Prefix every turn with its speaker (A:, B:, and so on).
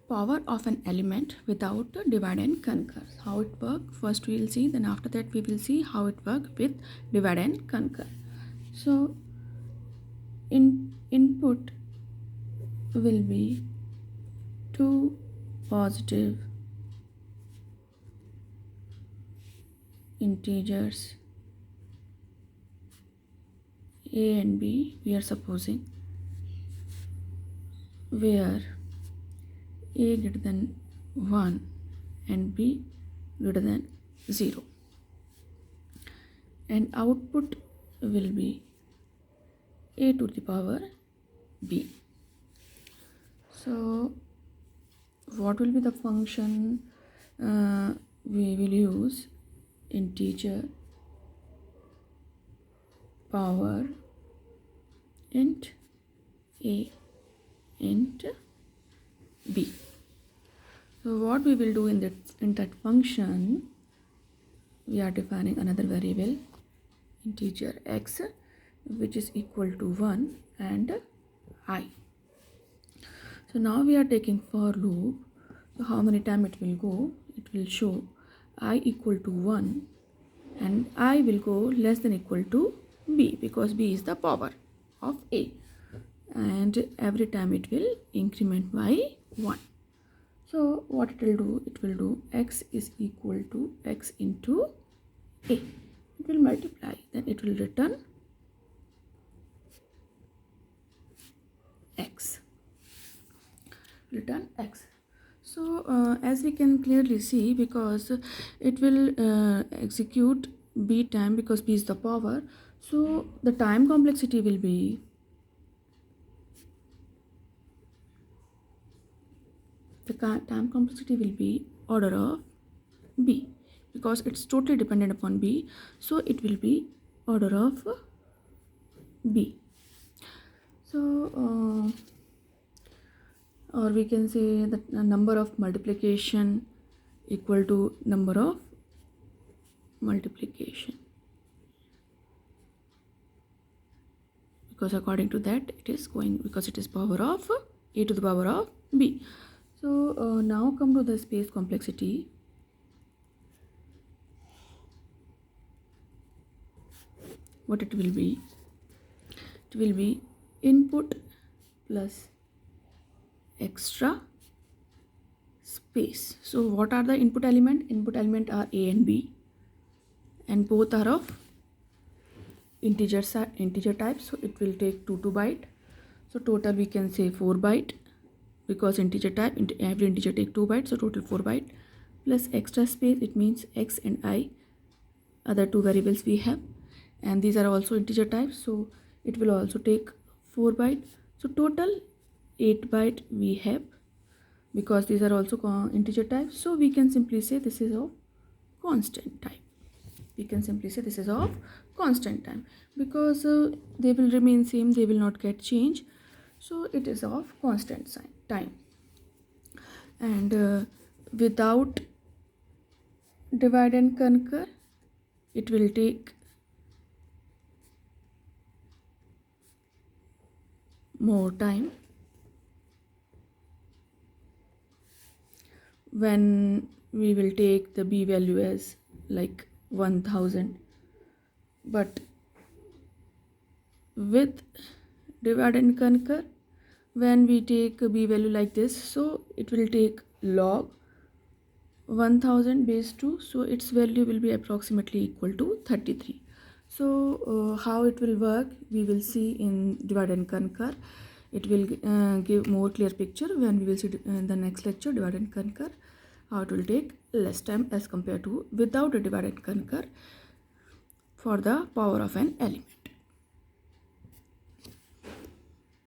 A: power of an element without divide and conquer. How it works? First we will see, then after that we will see how it works with divide and conquer. So input will be two positive integers a and b, we are supposing, where a greater than 1 and b greater than 0, and output will be a to the power b. So what will be the function? We will use integer power int a int b. So what we will do in that function, we are defining another variable integer x, which is equal to 1 and I. So now we are taking for loop. So how many times it will go? It will show I equal to 1 and I will go less than equal to b, because b is the power of a, and every time it will increment by 1. So what it will do? It will do x is equal to x into a. It will multiply, then it will return x. So as we can clearly see, because it will execute b time, because b is the power, so the time complexity will be order of b, because it's totally dependent upon b, so it will be order of b. So or we can say that the number of multiplication equal to number of multiplication, because according to that it is going, because it is power of a to the power of b. So now come to the space complexity. What it will be? It will be input plus extra space. So what are the input element? Input element are a and b, and both are of integer type, so it will take 2 byte. So total we can say 4 byte, because integer type, every integer take 2 bytes, so total 4 byte, plus extra space, it means x and I, other two variables we have, and these are also integer types, so it will also take 4 byte. So total 8 byte we have, because these are also integer types, so we can simply say this is of constant type. Because they will remain same, they will not get change, so it is of constant time. And without divide and conquer, it will take more time. When we will take the b value as like 1000, but with divide and conquer, when we take a b value like this, so it will take log 1000 base 2, so its value will be approximately equal to 33. So how it will work, we will see in divide and conquer. It will give more clear picture when we will see in the next lecture divide and conquer, how it will take less time as compared to without a divide and conquer for the power of an element.